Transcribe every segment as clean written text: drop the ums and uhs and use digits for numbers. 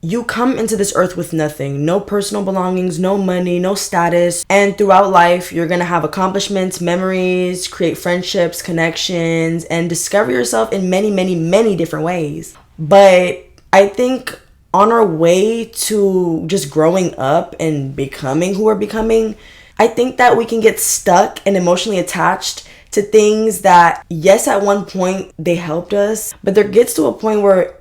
you come into this earth with nothing, no personal belongings, no money, no status. And throughout life, you're going to have accomplishments, memories, create friendships, connections, and discover yourself in many, many, many different ways. But I think on our way to just growing up and becoming who we're becoming, I think that we can get stuck and emotionally attached to things that, yes, at one point they helped us, but there gets to a point where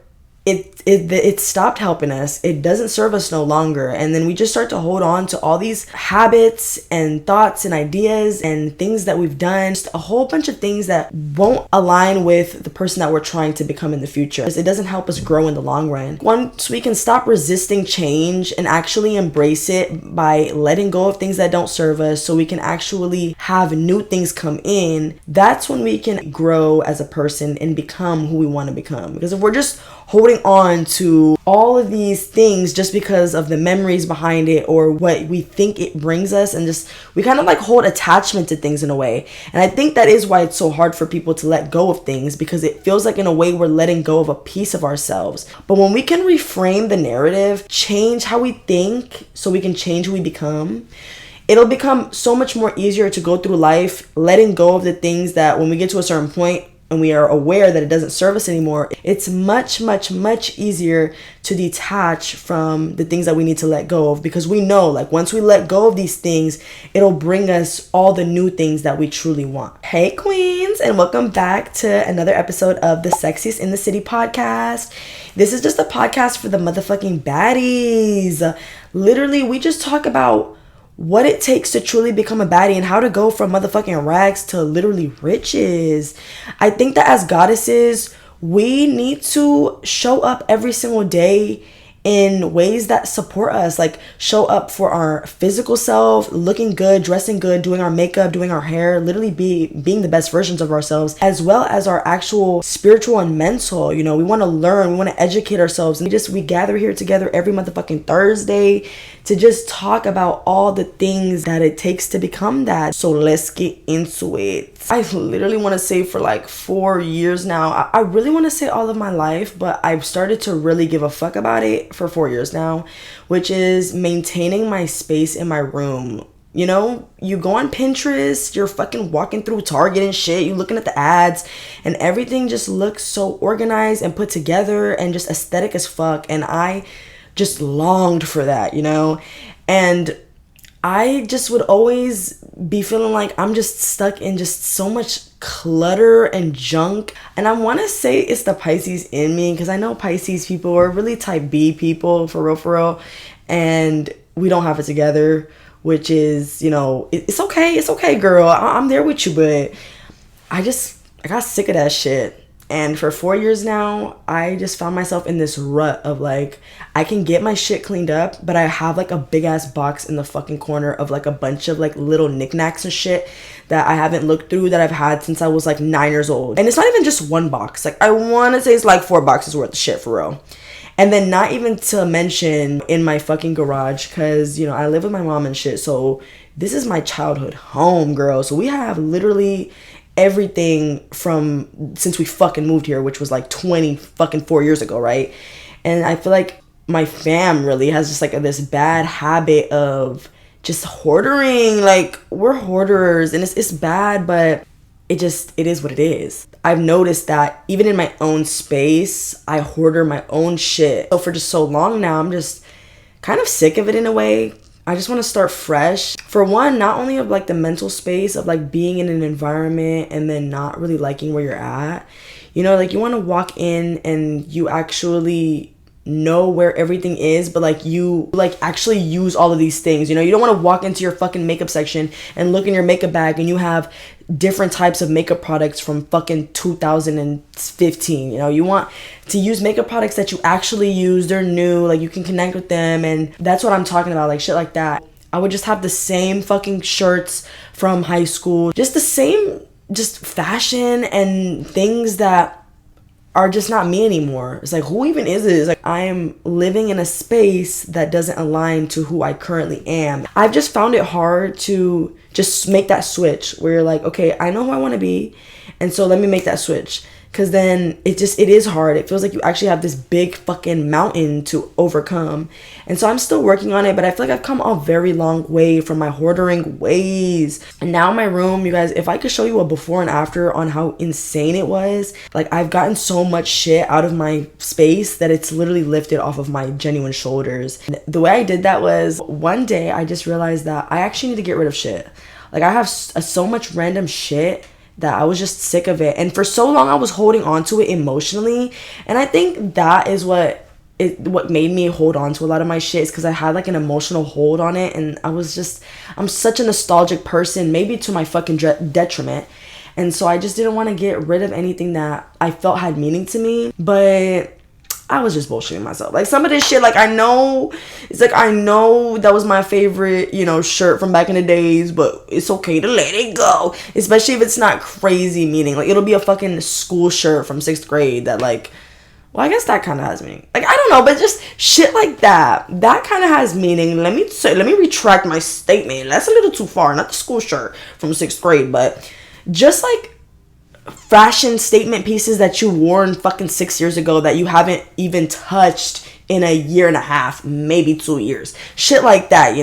it stopped helping us. It doesn't serve us no longer. And then we just start to hold on to all these habits and thoughts and ideas and things that we've done, just a whole bunch of things that won't align with the person that we're trying to become in the future. It doesn't help us grow in the long run. Once we can stop resisting change and actually embrace it by letting go of things that don't serve us, so we can actually have new things come in, that's when we can grow as a person and become who we want to become. Because if we're just holding on to all of these things just because of the memories behind it or what we think it brings us, and just we kind of like hold attachment to things in a way. And I think that is why it's so hard for people to let go of things, because it feels like in a way we're letting go of a piece of ourselves. But when we can reframe the narrative, change how we think so we can change who we become, it'll become so much more easier to go through life letting go of the things that when we get to a certain point and we are aware that it doesn't serve us anymore, it's much, much, much easier to detach from the things that we need to let go of, because we know, like, once we let go of these things, it'll bring us all the new things that we truly want. Hey queens, and welcome back to another episode of the Sexiest in the City podcast. This is just a podcast for the motherfucking baddies. Literally, we just talk about what it takes to truly become a baddie and how to go from motherfucking rags to literally riches. I think that as goddesses, we need to show up every single day in ways that support us, like show up for our physical self, looking good, dressing good, doing our makeup, doing our hair, literally being the best versions of ourselves, as well as our actual spiritual and mental. You know, we want to learn, we want to educate ourselves, and we gather here together every motherfucking Thursday to just talk about all the things that it takes to become that. So let's get into it. I literally want to say for like 4 years now, I really want to say all of my life, but I've started to really give a fuck about it for 4 years now, which is maintaining my space in my room. You know, you go on Pinterest, you're fucking walking through Target and shit, you're looking at the ads, and everything just looks so organized and put together and just aesthetic as fuck. And I just longed for that, you know? And I just would always be feeling like I'm just stuck in just so much clutter and junk. And I want to say it's the Pisces in me, because I know Pisces people are really type B people, for real. And we don't have it together, which is, you know, it's okay, girl. I'm there with you, but I got sick of that shit. And for 4 years now, I just found myself in this rut of like, I can get my shit cleaned up, but I have like a big ass box in the fucking corner of like a bunch of like little knickknacks and shit that I haven't looked through, that I've had since I was like 9 years old. And it's not even just one box. Like, I want to say it's like 4 boxes worth of shit, for real. And then not even to mention in my fucking garage, because, you know, I live with my mom and shit. So this is my childhood home, girl. So we have literally everything from since we fucking moved here, which was like 4 years ago, right? And I feel like my fam really has just like this bad habit of just hoarding. Like, we're hoarders, and it's bad, but it is what it is. I've noticed that even in my own space, I hoarder my own shit. So for just so long now, I'm just kind of sick of it in a way. I just want to start fresh. For one, not only of like the mental space of like being in an environment and then not really liking where you're at. You know, like, you want to walk in and you actually know where everything is, but like you like actually use all of these things. You know, you don't want to walk into your fucking makeup section and look in your makeup bag and you have different types of makeup products from fucking 2015. You know, you want to use makeup products that you actually use. They're new, like, you can connect with them, and that's what I'm talking about, like shit like that. I would just have the same fucking shirts from high school, just the same just fashion and things that are just not me anymore. It's like, who even is this? Like, I am living in a space that doesn't align to who I currently am. I've just found it hard to just make that switch where you're like, okay, I know who I want to be, and so let me make that switch. because then it is hard. It feels like you actually have this big fucking mountain to overcome. And so I'm still working on it, but I feel like I've come a very long way from my hoarding ways. And now my room, you guys, if I could show you a before and after on how insane it was, like I've gotten so much shit out of my space that it's literally lifted off of my genuine shoulders. And the way I did that was one day I just realized that I actually need to get rid of shit. Like I have so much random shit that I was just sick of it. And for so long I was holding on to it emotionally. And I think that is what made me hold on to a lot of my shit, is because I had like an emotional hold on it. And I'm such a nostalgic person, maybe to my fucking detriment. And so I just didn't want to get rid of anything that I felt had meaning to me. But I was just bullshitting myself. Like some of this shit, like I know that was my favorite, shirt from back in the days, but it's okay to let it go. Especially if it's not crazy meaning. Like it'll be a fucking school shirt from 6th grade that like, well, I guess that kind of has meaning. Like, I don't know, but just shit like that kind of has meaning. Let me retract my statement. That's a little too far. Not the school shirt from 6th grade, but just like fashion statement pieces that you wore in fucking 6 years ago that you haven't even touched in a year and a half, maybe 2 years. Shit like that,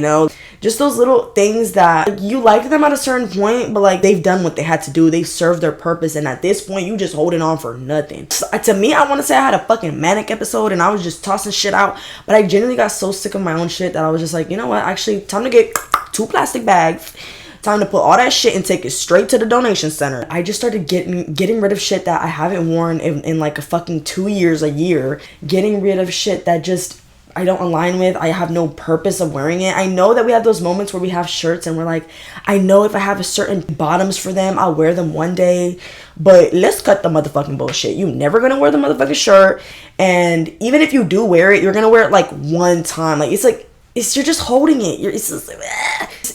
Just those little things that like, you like them at a certain point, but like they've done what they had to do. They served their purpose, and at this point, you just holding on for nothing. So, to me, I want to say I had a fucking manic episode, and I was just tossing shit out. But I genuinely got so sick of my own shit that I was just like, you know what? Actually, time to get 2 plastic bags. Time to put all that shit and take it straight to the donation center. I just started getting rid of shit that I haven't worn in like a fucking 2 years, a year. Getting rid of shit that just I don't align with. I have no purpose of wearing it. I know that we have those moments where we have shirts and we're like, I know if I have a certain bottoms for them, I'll wear them one day. But let's cut the motherfucking bullshit. You never gonna wear the motherfucking shirt. And even if you do wear it, you're gonna wear it like one time. Like you're just holding it.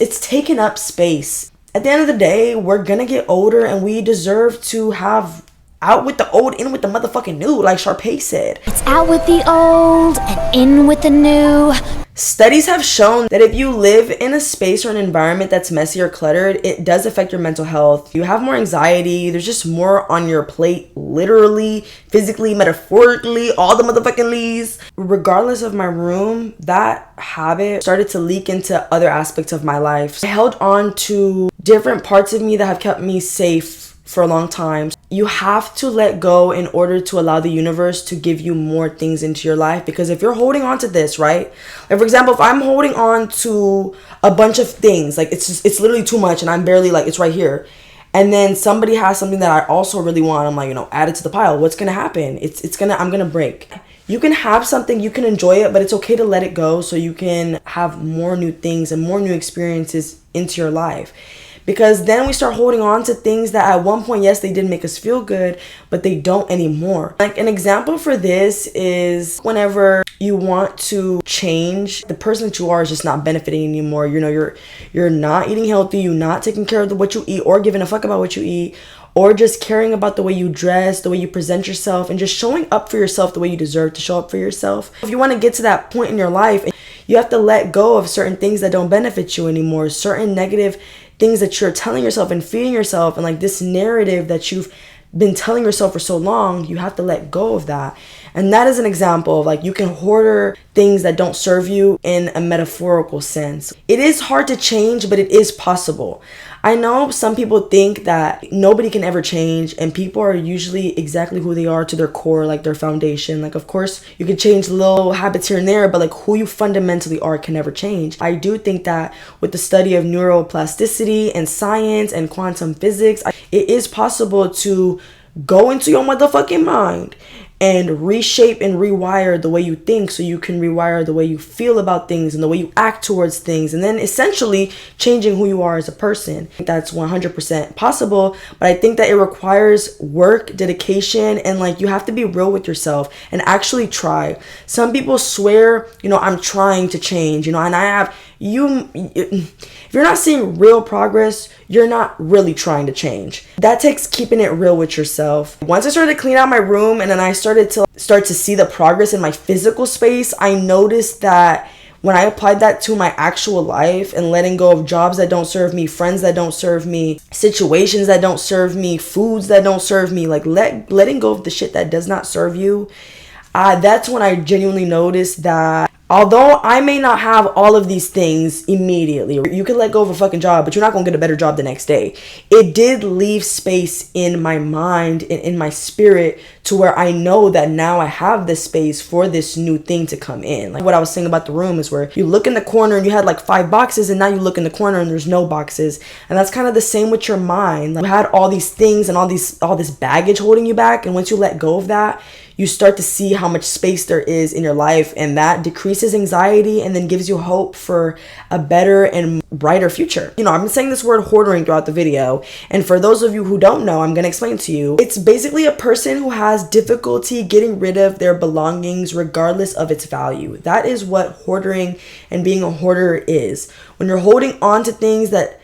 It's taking up space. At the end of the day, we're gonna get older and we deserve to have out with the old, in with the motherfucking new, like Sharpay said. It's out with the old and in with the new. Studies have shown that if you live in a space or an environment that's messy or cluttered, it does affect your mental health. You have more anxiety. There's just more on your plate, literally, physically, metaphorically, all the motherfucking leaves. Regardless of my room, that habit started to leak into other aspects of my life. I held on to different parts of me that have kept me safe for a long time. You have to let go in order to allow the universe to give you more things into your life. Because if you're holding on to this, right? Like for example, if I'm holding on to a bunch of things, like it's literally too much and I'm barely like, it's right here. And then somebody has something that I also really want. I'm like, add it to the pile. What's going to happen? I'm going to break. You can have something, you can enjoy it, but it's okay to let it go so you can have more new things and more new experiences into your life. Because then we start holding on to things that at one point, yes, they did make us feel good, but they don't anymore. Like an example for this is whenever you want to change, the person that you are is just not benefiting anymore. You're not eating healthy, you're not taking care of what you eat or giving a fuck about what you eat, or just caring about the way you dress, the way you present yourself, and just showing up for yourself the way you deserve to show up for yourself. If you want to get to that point in your life, you have to let go of certain things that don't benefit you anymore, certain negative things that you're telling yourself and feeding yourself, and like this narrative that you've been telling yourself for so long, you have to let go of that. And that is an example of like you can hoard things that don't serve you in a metaphorical sense. It is hard to change, but it is possible. I know some people think that nobody can ever change, and people are usually exactly who they are to their core, like their foundation. Like, of course, you can change little habits here and there, but like who you fundamentally are can never change. I do think that with the study of neuroplasticity and science and quantum physics, it is possible to go into your motherfucking mind and reshape and rewire the way you think so you can rewire the way you feel about things and the way you act towards things, and then essentially changing who you are as a person. That's 100% possible, but I think that it requires work, dedication, and like you have to be real with yourself and actually try. Some people swear, I'm trying to change, and I have if you're not seeing real progress, you're not really trying to change. That takes keeping it real with yourself. Once I started to clean out my room and then I started to see the progress in my physical space, I noticed that when I applied that to my actual life and letting go of jobs that don't serve me, friends that don't serve me, situations that don't serve me, foods that don't serve me, like letting go of the shit that does not serve you, that's when I genuinely noticed that although I may not have all of these things immediately, you can let go of a fucking job, but you're not going to get a better job the next day. It did leave space in my mind and in my spirit to where I know that now I have this space for this new thing to come in. Like what I was saying about the room is where you look in the corner and you had like 5 boxes, and now you look in the corner and there's no boxes. And that's kind of the same with your mind. Like you had all these things and all this baggage holding you back, and once you let go of that, you start to see how much space there is in your life, and that decreases anxiety and then gives you hope for a better and brighter future. You know, I've been saying this word hoarding throughout the video, and for those of you who don't know, I'm going to explain to you. It's basically a person who has difficulty getting rid of their belongings regardless of its value. That is what hoarding and being a hoarder is. When you're holding on to things that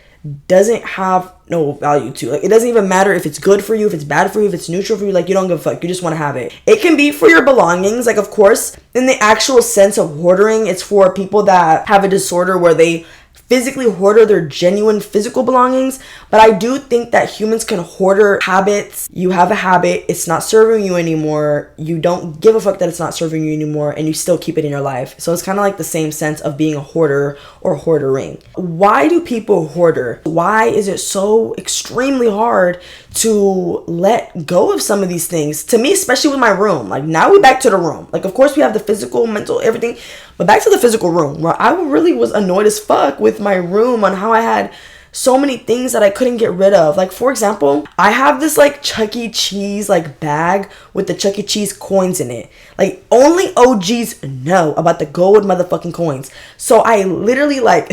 doesn't have no value to. Like, it doesn't even matter if it's good for you, if it's bad for you, if it's neutral for you. Like, you don't give a fuck. You just want to have it. It can be for your belongings. Like, of course, in the actual sense of hoarding, it's for people that have a disorder where they physically hoard their genuine physical belongings. But I do think that humans can hoard habits. You have a habit, it's not serving you anymore, you don't give a fuck that it's not serving you anymore, and you still keep it in your life. So it's kind of like the same sense of being a hoarder or hoarding. Why do people hoarder? Why is it so extremely hard to let go of some of these things? To me, especially with my room, like now we back to the room. Like, of course we have the physical, mental, everything, but back to the physical room, where I really was annoyed as fuck with my room on how I had so many things that I couldn't get rid of. Like, for example, I have this like Chuck E. Cheese like bag with the Chuck E. Cheese coins in it. Like, only OGs know about the gold motherfucking coins. So I literally like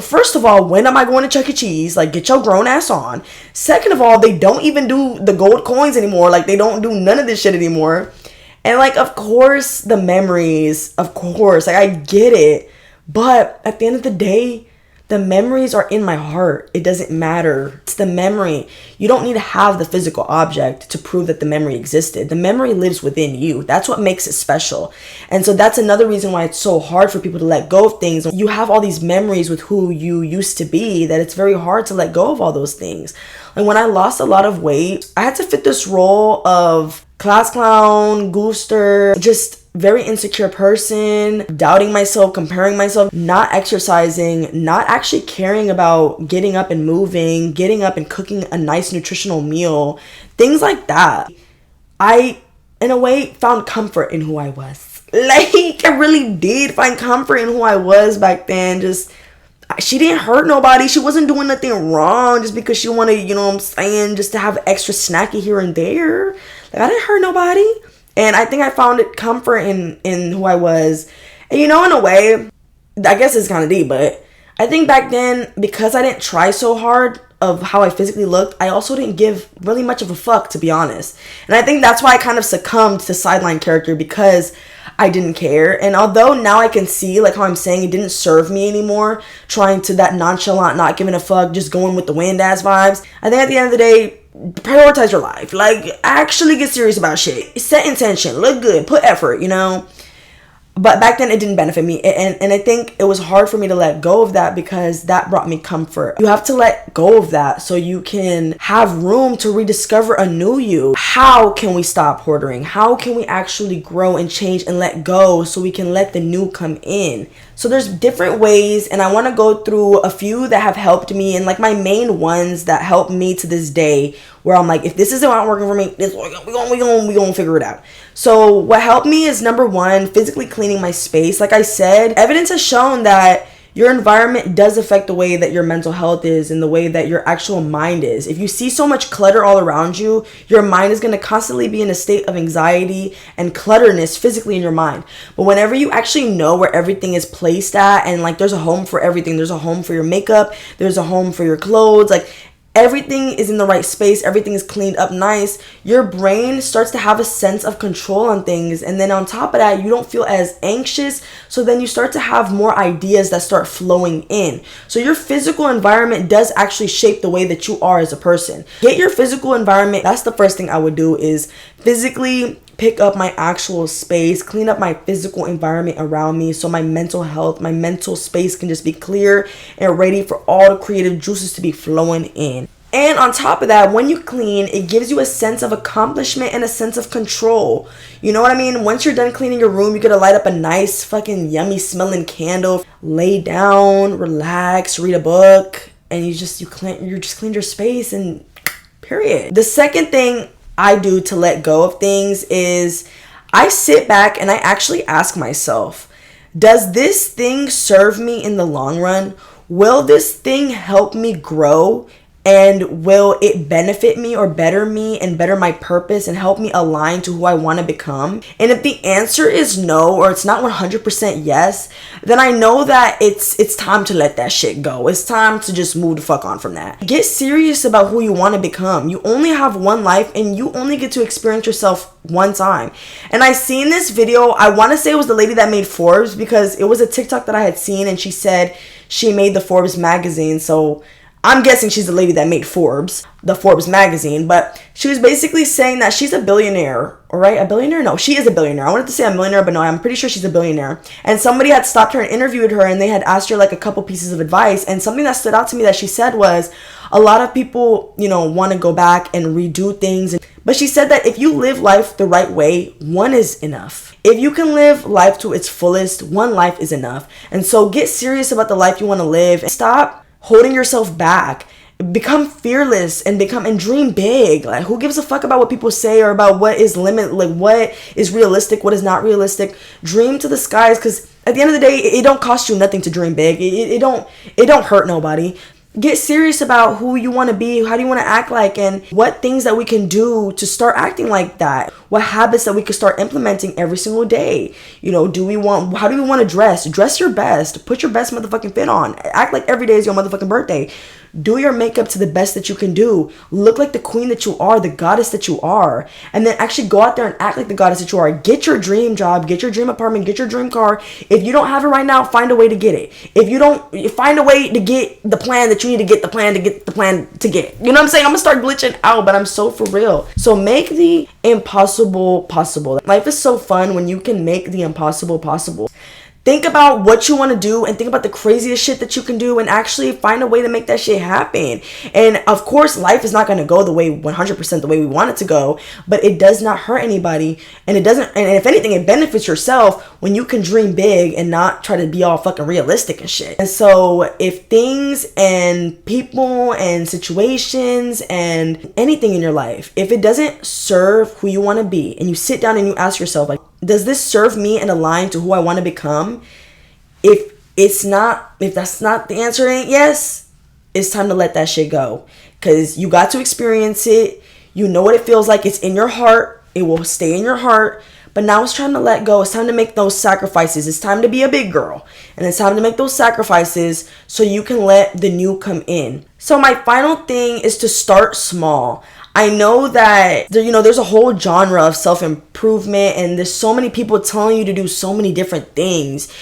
first of all, when am I going to Chuck E. Cheese? Like, get your grown ass on. Second of all, they don't even do the gold coins anymore. Like, they don't do none of this shit anymore. And like, of course, the memories, of course, like I get it. But at the end of the day, the memories are in my heart. It doesn't matter. It's the memory. You don't need to have the physical object to prove that the memory existed. The memory lives within you. That's what makes it special. And so that's another reason why it's so hard for people to let go of things. You have all these memories with who you used to be that it's very hard to let go of all those things. Like when I lost a lot of weight, I had to fit this role of class clown, goofster, just very insecure person, doubting myself, comparing myself, not exercising, not actually caring about getting up and moving, getting up and cooking a nice nutritional meal, things like that. I, in a way, found comfort in who I was. Like, I really did find comfort in who I was back then. Just, she didn't hurt nobody. She wasn't doing nothing wrong just because she wanted, you know what I'm saying, just to have extra snacky here and there. Like, I didn't hurt nobody. And I think I found it comfort in who I was. And you know, in a way, I guess it's kind of deep, but I think back then, because I didn't try so hard of how I physically looked, I also didn't give really much of a fuck, to be honest. And I think that's why I kind of succumbed to sideline character, because I didn't care. And although now I can see, like how I'm saying, it didn't serve me anymore, trying to that nonchalant, not giving a fuck, just going with the wind ass vibes, I think at the end of the day, prioritize your life. Like, actually get serious about shit. Set intention, look good, put effort, you know. But back then it didn't benefit me, and I think it was hard for me to let go of that, because that brought me comfort. You have to let go of that so you can have room to rediscover a new you. How can we stop hoarding? How can we actually grow and change and let go so we can let the new come in? So there's different ways, and I want to go through a few that have helped me, and like my main ones that help me to this day, where I'm like, if this isn't working for me, we gonna figure it out. So what helped me is, number one, physically cleaning my space. Like I said, evidence has shown that your environment does affect the way that your mental health is and the way that your actual mind is. If you see so much clutter all around you, your mind is going to constantly be in a state of anxiety and clutterness physically in your mind. But whenever you actually know where everything is placed at, and like there's a home for everything, there's a home for your makeup, there's a home for your clothes, like everything is in the right space, everything is cleaned up nice, your brain starts to have a sense of control on things. And then on top of that, you don't feel as anxious, so then you start to have more ideas that start flowing in. So your physical environment does actually shape the way that you are as a person. Get your physical environment. That's the first thing I would do, is physically pick up my actual space, clean up my physical environment around me so my mental health, my mental space can just be clear and ready for all the creative juices to be flowing in. And on top of that, when you clean, it gives you a sense of accomplishment and a sense of control. You know what I mean? Once you're done cleaning your room, you get to light up a nice fucking yummy smelling candle, lay down, relax, read a book, and you just cleaned your space, and period. The second thing I do to let go of things is I sit back and I actually ask myself, does this thing serve me in the long run? Will this thing help me grow? And will it benefit me or better me and better my purpose and help me align to who I want to become? And if the answer is no, or it's not 100% yes, then I know that it's time to let that shit go. It's time to just move the fuck on from that. Get serious about who you want to become. You only have one life and you only get to experience yourself one time. And I seen this video, I want to say it was the lady that made Forbes, because it was a TikTok that I had seen and she said she made the Forbes magazine. So I'm guessing she's the lady that made Forbes, the Forbes magazine, but she was basically saying that she's a billionaire, right? A billionaire? No, she is a billionaire. I wanted to say a millionaire, but no, I'm pretty sure she's a billionaire. And somebody had stopped her and interviewed her, and they had asked her like a couple pieces of advice. And something that stood out to me that she said was, a lot of people, want to go back and redo things. But she said that if you live life the right way, one is enough. If you can live life to its fullest, one life is enough. And so get serious about the life you want to live and stop holding yourself back. Become fearless and dream big. Like, who gives a fuck about what people say or about what is what is realistic, what is not realistic? Dream to the skies, because at the end of the day, it don't cost you nothing to dream big. It don't hurt nobody. Get serious about who you want to be, how do you want to act like, and what things that we can do to start acting like that. What habits that we can start implementing every single day. How do we want to dress? Dress your best. Put your best motherfucking fit on. Act like every day is your motherfucking birthday. Do your makeup to the best that you can do. Look like the queen that you are, the goddess that you are. And then actually go out there and act like the goddess that you are. Get your dream job, get your dream apartment, get your dream car. If you don't have it right now, find a way to get it. If you don't, find a way to get the plan that you need to get the plan to get the plan to get. You know what I'm saying? I'm gonna start glitching out, but I'm so for real. So make the impossible possible. Life is so fun when you can make the impossible possible. Think about what you want to do and think about the craziest shit that you can do and actually find a way to make that shit happen. And of course, life is not going to go the way 100% the way we want it to go, but it does not hurt anybody. And and if anything, it benefits yourself when you can dream big and not try to be all fucking realistic and shit. And so if things and people and situations and anything in your life, if it doesn't serve who you want to be, and you sit down and you ask yourself, like, does this serve me and align to who I want to become? If that's not the answer, ain't yes, it's time to let that shit go. Because you got to experience it. You know what it feels like. It's in your heart. It will stay in your heart. But now it's time to let go. It's time to make those sacrifices. It's time to be a big girl. And it's time to make those sacrifices so you can let the new come in. So my final thing is to start small. I know that, there's a whole genre of self-improvement, and there's so many people telling you to do so many different things.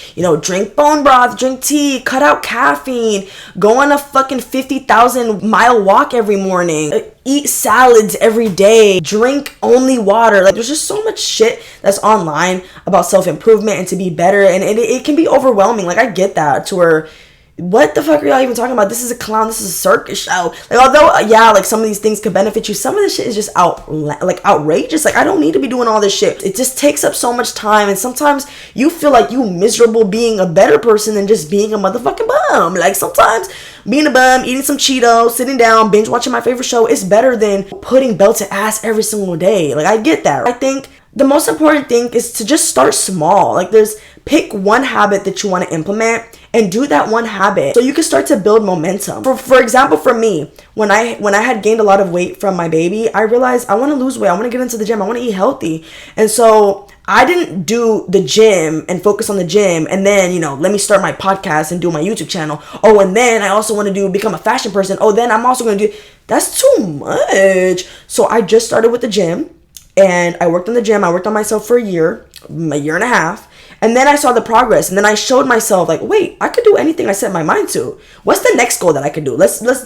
Drink bone broth, drink tea, cut out caffeine, go on a fucking 50,000 mile walk every morning, eat salads every day, drink only water. Like, there's just so much shit that's online about self-improvement and to be better, and it can be overwhelming. Like, I get that, to where, what the fuck are y'all even talking about? This is a clown. This is a circus show. Like, although, like, some of these things could benefit you, some of this shit is just outrageous. Like, I don't need to be doing all this shit. It just takes up so much time, and sometimes you feel like you miserable being a better person than just being a motherfucking bum. Like, sometimes being a bum, eating some Cheetos, sitting down, binge watching my favorite show is better than putting belt to ass every single day. Like, I get that. I think the most important thing is to just start small. Like, pick one habit that you want to implement and do that one habit so you can start to build momentum. For example, for me, when I had gained a lot of weight from my baby, I realized I want to lose weight. I want to get into the gym. I want to eat healthy. And so I didn't do the gym and focus on the gym and then, let me start my podcast and do my YouTube channel. Oh, and then I also want to become a fashion person. Oh, then I'm also going to do, that's too much. So I just started with the gym, and I worked on the gym. I worked on myself for a year and a half. And then I saw the progress, and then I showed myself like, wait, I could do anything I set my mind to. What's the next goal that I could do? Let's start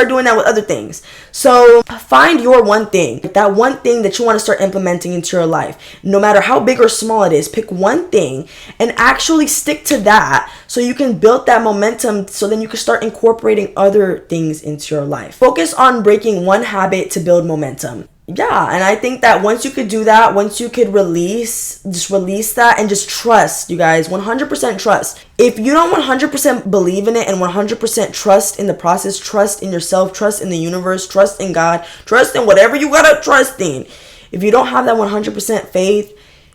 doing that with other things. So find your one thing, that one thing that you want to start implementing into your life. No matter how big or small it is, pick one thing and actually stick to that so you can build that momentum, so then you can start incorporating other things into your life. Focus on breaking one habit to build momentum. Yeah, and I think that once you could do that, once you could release that and just trust, you guys, 100% trust. If you don't 100% believe in it and 100% trust in the process, trust in yourself, trust in the universe, trust in God, trust in whatever you gotta trust in. If you don't have that 100% faith,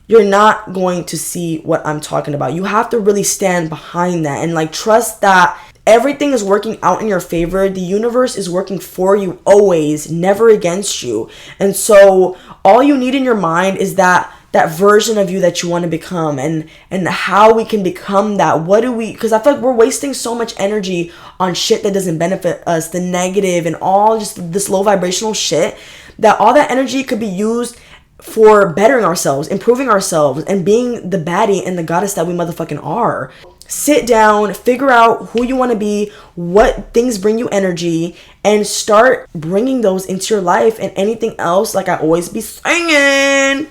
you're not going to see what I'm talking about. You have to really stand behind that and like trust that everything is working out in your favor. The universe is working for you always, never against you. And so all you need in your mind is that version of you that you want to become, and how we can become that. Because I feel like we're wasting so much energy on shit that doesn't benefit us, the negative and all just this low vibrational shit, that all that energy could be used for bettering ourselves, improving ourselves, and being the baddie and the goddess that we motherfucking are. Sit down, figure out who you want to be, what things bring you energy, and start bringing those into your life. And anything else, like I always be saying,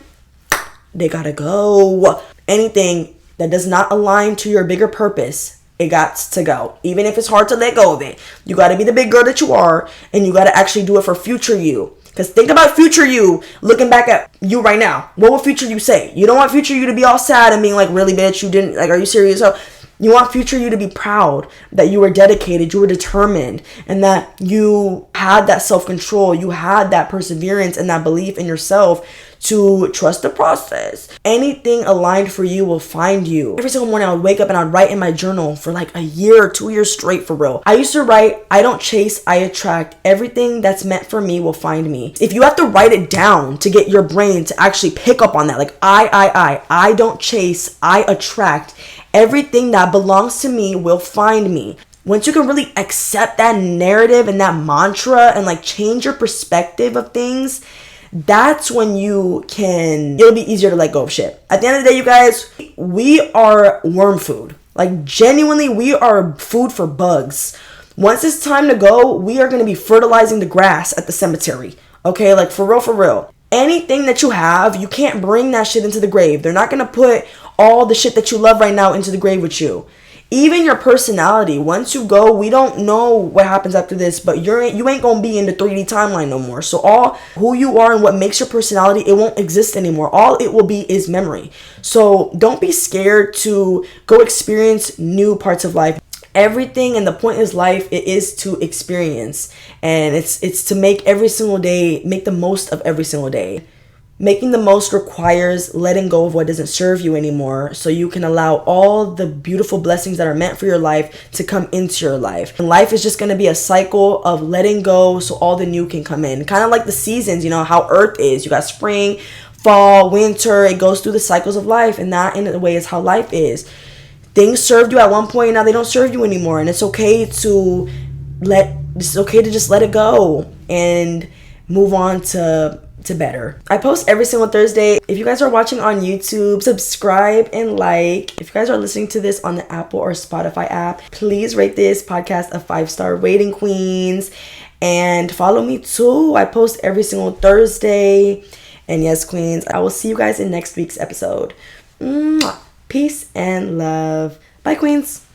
they gotta go. Anything that does not align to your bigger purpose, it got to go. Even if it's hard to let go of it, you gotta be the big girl that you are, and you gotta actually do it for future you. Because think about future you looking back at you right now. What will future you say? You don't want future you to be all sad and being like, really, bitch, you didn't, like, are you serious? So you want future you to be proud that you were dedicated, you were determined, and that you had that self-control, you had that perseverance and that belief in yourself to trust the process. Anything aligned for you will find you. Every single morning I would wake up and I'd write in my journal for like a year or 2 years straight, for real. I used to write, I don't chase, I attract. Everything that's meant for me will find me. If you have to write it down to get your brain to actually pick up on that, like I don't chase, I attract. Everything that belongs to me will find me. Once you can really accept that narrative and that mantra and like change your perspective of things, that's when it'll be easier to let go of shit. At the end of the day, you guys, we are worm food. Like genuinely, we are food for bugs. Once it's time to go, we are going to be fertilizing the grass at the cemetery. Okay, like for real. Anything that you have, you can't bring that shit into the grave. They're not going to put all the shit that you love right now into the grave with you. Even your personality, once you go, we don't know what happens after this, but you ain't gonna be in the 3D timeline no more. So all who you are and what makes your personality, it won't exist anymore. All it will be is memory. So don't be scared to go experience new parts of life. Everything, and the point is life, it is to experience, and it's to make every single day, make the most of every single day. Making the most requires letting go of what doesn't serve you anymore, so you can allow all the beautiful blessings that are meant for your life to come into your life. And life is just going to be a cycle of letting go so all the new can come in. Kind of like the seasons, how Earth is. You got spring, fall, winter. It goes through the cycles of life, and that in a way is how life is. Things served you at one point, now they don't serve you anymore, and it's okay to just let it go and move on to better. I post every single Thursday. If you guys are watching on YouTube, subscribe and like. If you guys are listening to this on the Apple or Spotify app, please rate this podcast a 5-star rating, queens. And follow me too. I post every single Thursday. And yes, queens, I will see you guys in next week's episode. Mwah. Peace and love. Bye, queens.